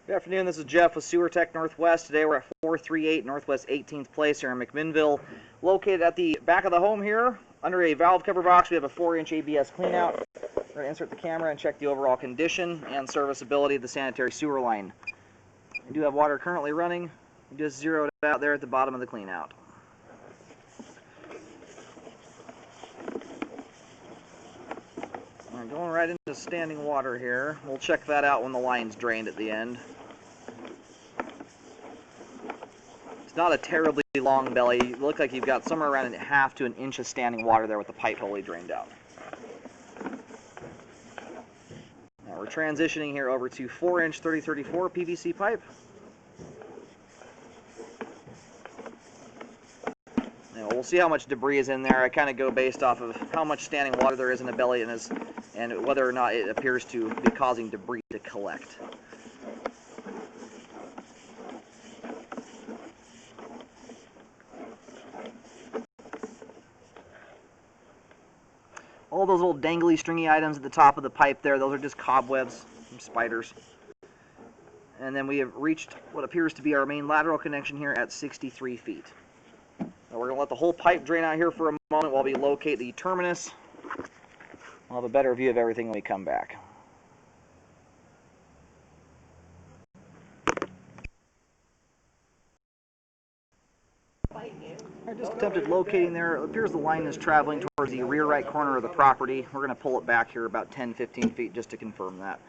Good afternoon, this is Jeff with Sewer Tech Northwest. Today we're at 438 Northwest 18th Place here in McMinnville. Located at the back of the home here, under a valve cover box, we have a 4-inch ABS cleanout. We're going to insert the camera and check the overall condition and serviceability of the sanitary sewer line. We do have water currently running. We just zeroed it out there at the bottom of the cleanout. Alright, going right into standing water here. We'll check that out when the line's drained at the end. Not a terribly long belly. You look like you've got somewhere around a half to an inch of standing water there with the pipe fully drained out. Now we're transitioning here over to 4-inch 3034 PVC pipe. Now we'll see how much debris is in there. I kind of go based off of how much standing water there is in the belly and whether or not it appears to be causing debris to collect. All those little dangly, stringy items at the top of the pipe there, those are just cobwebs from spiders. And then we have reached what appears to be our main lateral connection here at 63 feet. Now we're going to let the whole pipe drain out here for a moment while we locate the terminus. We'll have a better view of everything when we come back. I just attempted locating there. It appears the line is traveling towards the rear right corner of the property. We're going to pull it back here about 10-15 feet just to confirm that.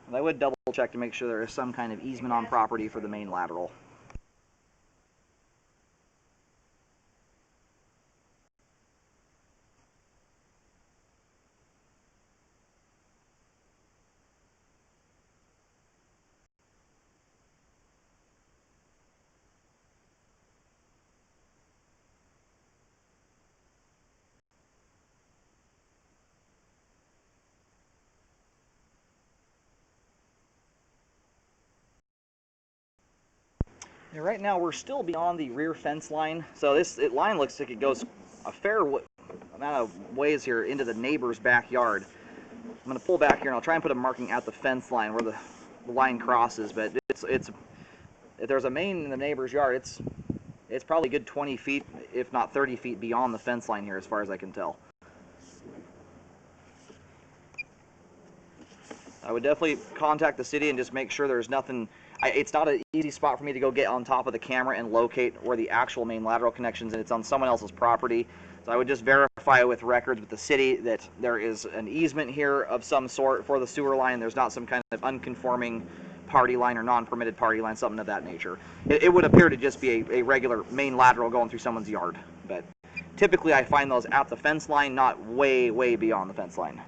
And I would double check to make sure there is some kind of easement on property for the main lateral. Right now we're still beyond the rear fence line, so this line looks like it goes a fair amount of ways here into the neighbor's backyard. I'm going to pull back here and I'll try and put a marking at the fence line where the line crosses, but if there's a main in the neighbor's yard, it's probably a good 20 feet, if not 30 feet beyond the fence line here as far as I can tell. I would definitely contact the city and just make sure there's nothing. It's not an easy spot for me to go get on top of the camera and locate where the actual main lateral connections, and it's on someone else's property. So I would just verify with records with the city that there is an easement here of some sort for the sewer line. There's not some kind of unconforming party line or non-permitted party line, something of that nature. It would appear to just be a regular main lateral going through someone's yard. But typically I find those at the fence line, not way, way beyond the fence line.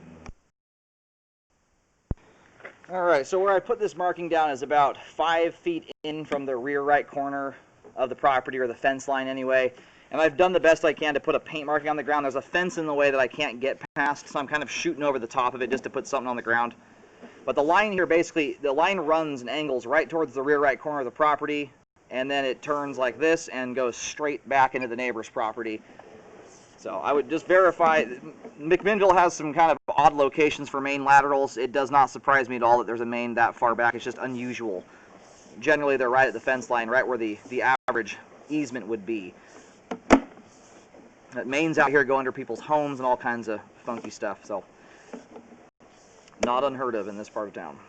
Alright, so where I put this marking down is about 5 feet in from the rear right corner of the property, or the fence line anyway. And I've done the best I can to put a paint marking on the ground. There's a fence in the way that I can't get past, so I'm kind of shooting over the top of it just to put something on the ground. But the line here, basically, the line runs and angles right towards the rear right corner of the property, and then it turns like this and goes straight back into the neighbor's property. So I would just verify. McMinnville has some kind of odd locations for main laterals. It does not surprise me at all that there's a main that far back. It's just unusual. Generally, they're right at the fence line, right where the average easement would be. Mains out here go under people's homes and all kinds of funky stuff, so not unheard of in this part of town.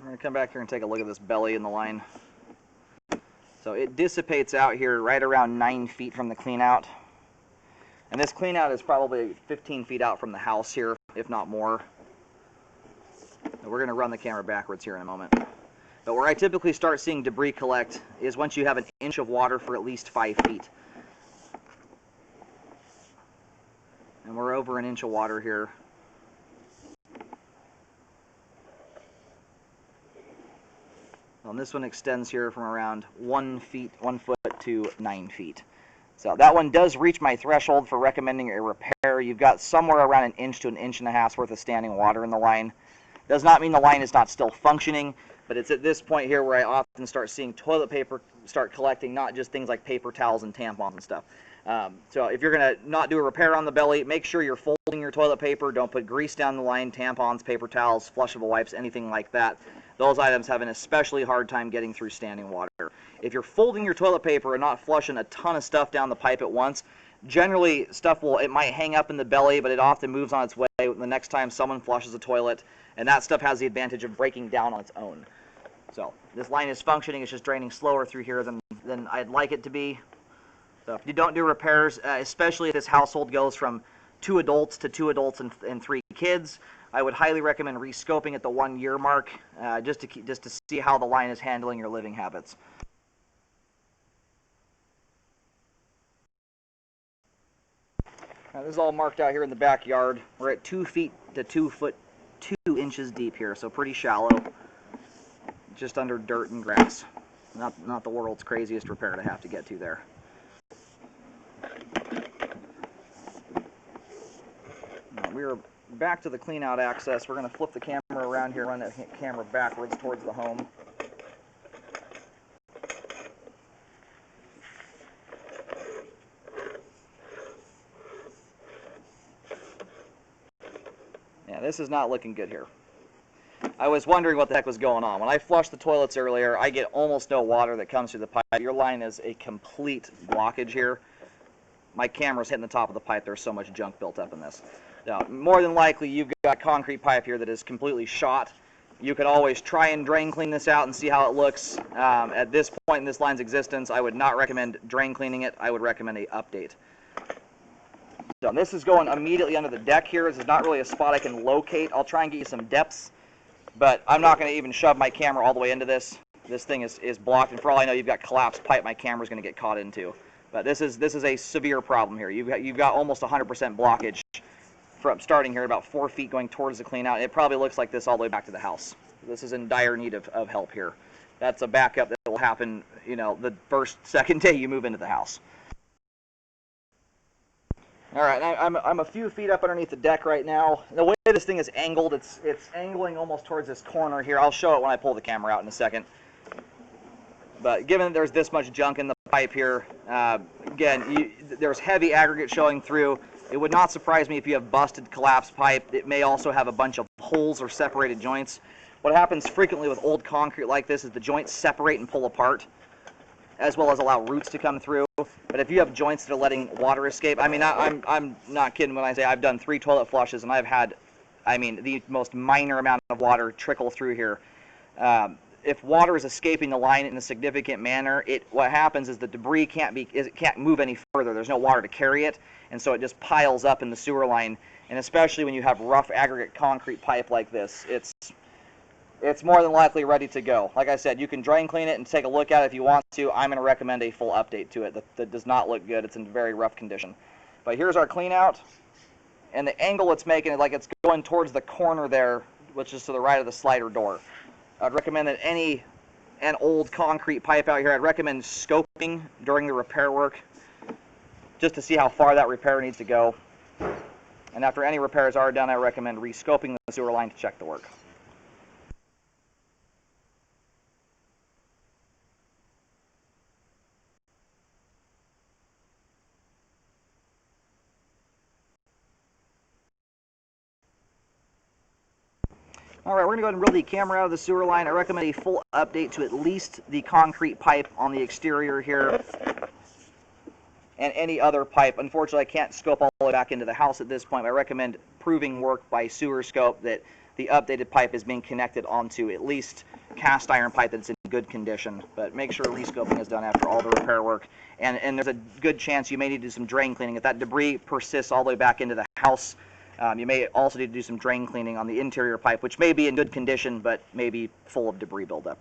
We're going to come back here and take a look at this belly in the line. So it dissipates out here right around 9 feet from the cleanout. And this cleanout is probably 15 feet out from the house here, if not more. And we're going to run the camera backwards here in a moment. But where I typically start seeing debris collect is once you have an inch of water for at least 5 feet. And we're over an inch of water here. And this one extends here from around 1 foot to 9 feet. So that one does reach my threshold for recommending a repair. You've got somewhere around an inch to an inch and a half worth of standing water in the line. Does not mean the line is not still functioning, But it's at this point here where I often start seeing toilet paper start collecting, not just things like paper towels and tampons and stuff. So if you're going to not do a repair on the belly, make sure you're folding your toilet paper. Don't put grease down the line, tampons, paper towels, flushable wipes, anything like that. Those items have an especially hard time getting through standing water. If you're folding your toilet paper and not flushing a ton of stuff down the pipe at once, generally it might hang up in the belly, but it often moves on its way the next time someone flushes a toilet, and that stuff has the advantage of breaking down on its own. So this line is functioning, it's just draining slower through here than I'd like it to be. So if you don't do repairs, especially if this household goes from 2 adults to 2 adults and 3 kids, I would highly recommend rescoping at the 1-year mark, just to see how the line is handling your living habits. Now, this is all marked out here in the backyard. We're at 2 feet to 2 foot 2 inches deep here, so pretty shallow, just under dirt and grass. Not the world's craziest repair to have to get to there. Now, we're back to the clean out access. We're going to flip the camera around here, run that camera backwards towards the home. Yeah, this is not looking good here. I was wondering what the heck was going on. When I flushed the toilets earlier, I get almost no water that comes through the pipe. Your line is a complete blockage here. My camera's hitting the top of the pipe. There's so much junk built up in this. Now, more than likely, you've got concrete pipe here that is completely shot. You could always try and drain clean this out and see how it looks. At this point in this line's existence, I would not recommend drain cleaning it. I would recommend an update. So this is going immediately under the deck here. This is not really a spot I can locate. I'll try and get you some depths, but I'm not going to even shove my camera all the way into this. This thing is blocked, and for all I know, you've got collapsed pipe my camera's going to get caught into. But this is a severe problem here. You've got almost 100% blockage from starting here about 4 feet going towards the clean out. It probably looks like this all the way back to the house. This is in dire need of help here. That's a backup that will happen, the second day you move into the house. All right, I'm a few feet up underneath the deck right now. The way this thing is angled, it's angling almost towards this corner here. I'll show it when I pull the camera out in a second. But given that there's this much junk in the pipe here, again, there's heavy aggregate showing through. It would not surprise me if you have busted, collapsed pipe. It may also have a bunch of holes or separated joints. What happens frequently with old concrete like this is the joints separate and pull apart, as well as allow roots to come through. But if you have joints that are letting water escape, I mean, I'm not kidding when I say I've done 3 toilet flushes and I've had, the most minor amount of water trickle through here. If water is escaping the line in a significant manner, what happens is the debris can't move any further. There's no water to carry it, and so it just piles up in the sewer line. And especially when you have rough aggregate concrete pipe like this, it's more than likely ready to go. Like I said, you can drain clean it and take a look at it if you want to. I'm going to recommend a full update to it. That does not look good. It's in very rough condition. But here's our clean out, and the angle it's making it like it's going towards the corner there, which is to the right of the slider door. I'd recommend that an old concrete pipe out here, I'd recommend scoping during the repair work just to see how far that repair needs to go. And after any repairs are done, I recommend rescoping the sewer line to check the work. All right, we're going to go ahead and roll the camera out of the sewer line. I recommend a full update to at least the concrete pipe on the exterior here and any other pipe. Unfortunately, I can't scope all the way back into the house at this point. I recommend proving work by sewer scope that the updated pipe is being connected onto at least cast iron pipe that's in good condition. But make sure rescoping is done after all the repair work. And there's a good chance you may need to do some drain cleaning. If that debris persists all the way back into the house, you may also need to do some drain cleaning on the interior pipe, which may be in good condition, but may be full of debris buildup.